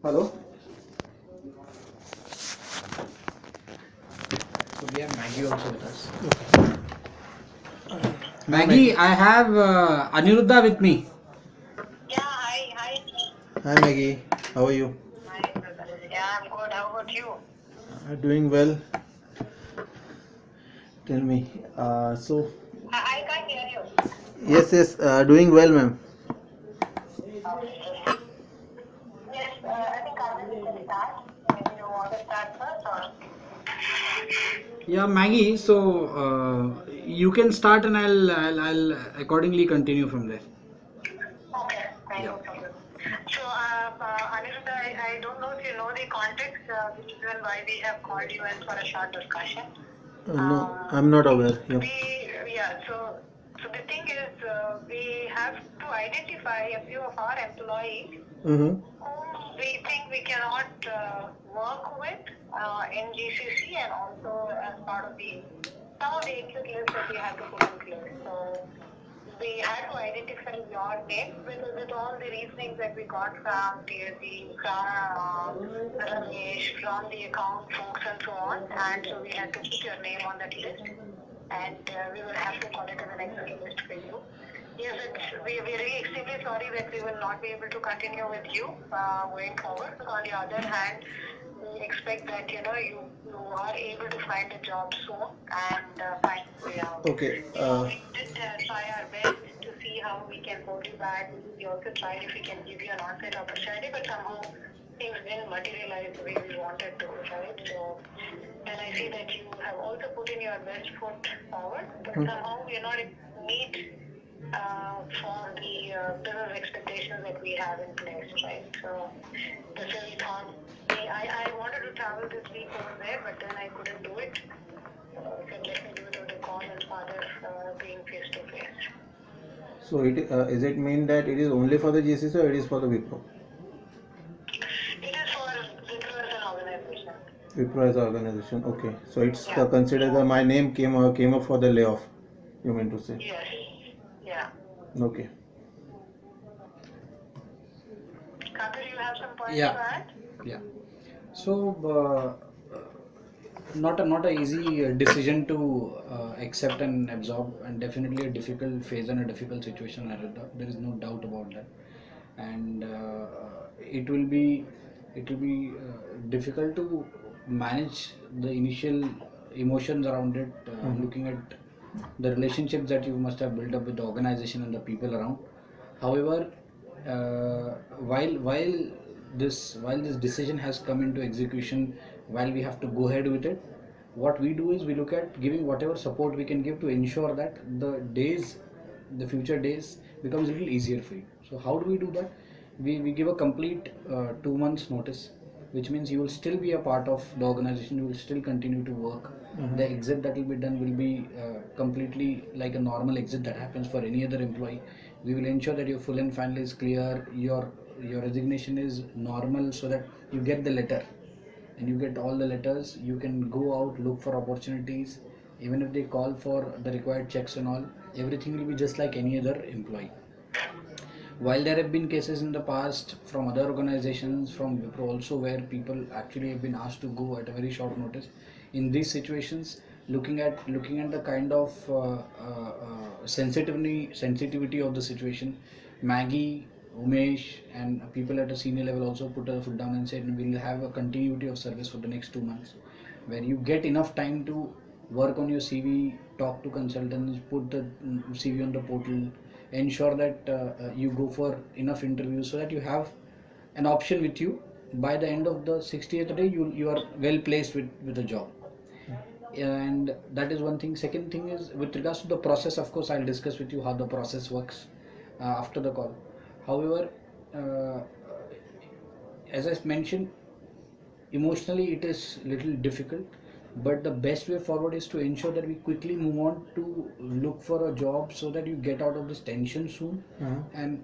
Hello. So we have Maggie also with us. Maggie, I have Aniruddha with me. Yeah, hi. Hi Maggie, how are you? Hi, brother. Yeah, I'm good. How about you? Doing well. Tell me. I can't hear you. Yes, doing well, ma'am. Okay. Yes, I think Arvind, we can start. Maybe you want to start first or? Yeah, Maggie. You can start, and I'll accordingly continue from there. Okay, fine, Yeah. no problem. So, Aniruddha, I don't know if you know the context, which is why we have called you in for a short discussion. No, I'm not aware. Yep. So the thing is, we have to identify a few of our employees Mm-hmm. whom we think we cannot work with in GCC and also as part of some of the exit list that we have to put in place. So we had to identify your name with all the reasonings that we got from TSC, from Ramesh, from the account folks and so on. And so we had to put your name on that list and we will have to call it as an exit list for you. Yes, we're really extremely sorry that we will not be able to continue with you going forward. But on the other hand, we expect that you are able to find a job soon and find a way out. Okay. We did try our best to see how we can hold you back. We also tried if we can give you an on-site opportunity, but somehow things didn't materialize the way we wanted to, right? So, and I see that you have also put in your best foot forward, but somehow we are not able to meet for the business expectations that we have in place, right? So that's why we thought, I wanted to travel this week over there, but then I couldn't do it. So I said, let me do it over the call and rather being face to face. So is it mean that it is only for the GCC or it is for the WIPRO? It is for WIPRO as an organization. WIPRO as an organization. Okay. So it's Yeah. considered that my name came up for the layoff. You mean to say? Yes. Yeah. Okay. Kapil, you have some points Yeah, to add? yeah. So, not a easy decision to accept and absorb, and definitely a difficult phase and a difficult situation. Anuradha. There is no doubt about that, and it will be difficult to manage the initial emotions around it. Looking at the relationships that you must have built up with the organization and the people around. However, uh, while this decision has come into execution, while we have to go ahead with it, what we do is we look at giving whatever support we can give to ensure that the future days becomes a little easier for you. So how do we do that? We give a complete 2 months notice, which means you will still be a part of the organization, you will still continue to work. The exit that will be done will be completely like a normal exit that happens for any other employee. We will ensure that your full and final is clear, your resignation is normal, so that you get the letter and you get all the letters. You can go out, look for opportunities. Even if they call for the required checks and all, everything will be just like any other employee. While there have been cases in the past from other organizations, from WIPRO also, where people actually have been asked to go at a very short notice, in these situations, looking at the kind of sensitivity of the situation, Maggie, Umesh, and people at a senior level also put a foot down and said we'll have a continuity of service for the next 2 months, where you get enough time to work on your CV, talk to consultants, put the CV on the portal, ensure that you go for enough interviews so that you have an option with you. By the end of the 60th day, you are well placed with a job. And that is one thing. Second thing is with regards to the process. Of course, I'll discuss with you how the process works after the call. However, uh, as I mentioned, emotionally it is little difficult, but the best way forward is to ensure that we quickly move on to look for a job so that you get out of this tension soon. And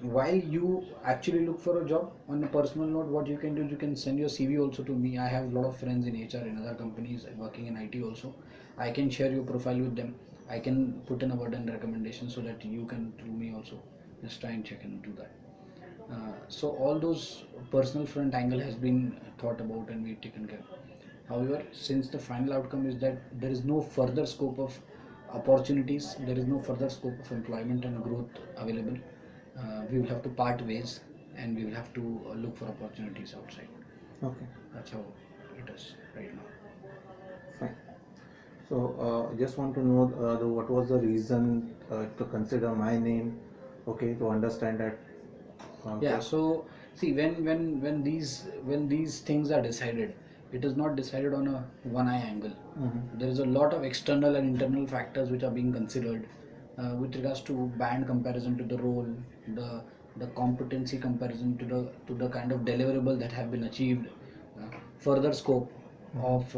while you actually look for a job, on a personal note, what you can do is you can send your CV also to me. I have a lot of friends in HR in other companies working in IT also. I can share your profile with them. I can put in a word and recommendation so that you can through me also just try and check and do that. So all those personal front angle has been thought about and we taken care. However, since the final outcome is that there is no further scope of opportunities, there is no further scope of employment and growth available, we will have to part ways and we will have to look for opportunities outside. Okay, That's how it is right now. fine. So just want to know what was the reason to consider my name, okay, to understand that. Yeah, so see, when these things are decided, it is not decided on a one eye angle. Mhm. There is a lot of external and internal factors which are being considered with regards to band comparison to the role, the the competency comparison to the kind of deliverable that have been achieved, further scope of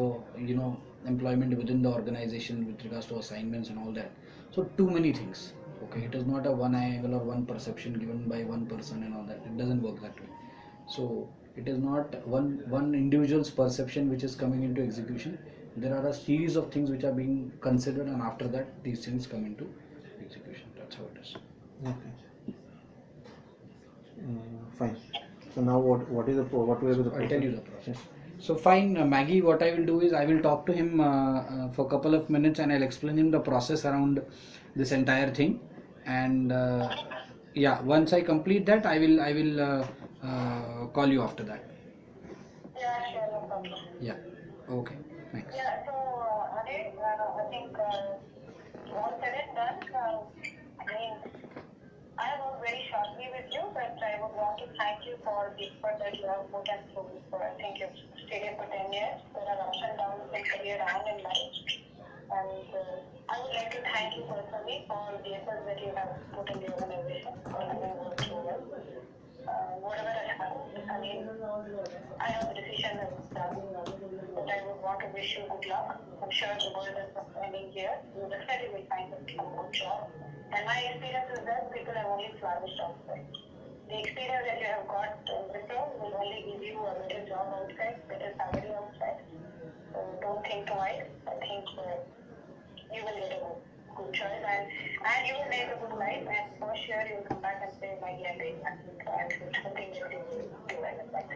employment within the organization with regards to assignments and all that. So too many things. Okay, it is not a one angle or one perception given by one person and all that. It doesn't work that way. So it is not one individual's perception which is coming into execution. There are a series of things which are being considered, and after that, these things come into execution. That's how it is. Okay. Fine. So now what will be the I'll tell process? you the process. So fine, Maggie. What I will do is I will talk to him for a couple of minutes, and I'll explain him the process around this entire thing. And yeah, once I complete that, I will call you after that. Yeah, sure, no problem. Yeah. Okay. Thanks. Yeah, so Ade, I think all said and done. I mean, I worked very shortly with you, but I would want to thank you for the effort that you have put and through. For I think you've stayed here for 10 years. There are ups and downs in career and in life. And I would like to thank you personally for the efforts that you have put in the organization for having worked so well. Whatever has happened, I mean, I know the decision is done, but I would want to wish you good luck. I'm sure the world is ending here. You definitely will find a good job. And my experience is that people have only flourished outside. The experience that you have got in WIPRO will only give you a better job outside, better salary outside. So don't think twice. I think you will get a good choice and you will make a good life, and for sure you will come back and say, my yeah, I think it's something that you will do. I like that.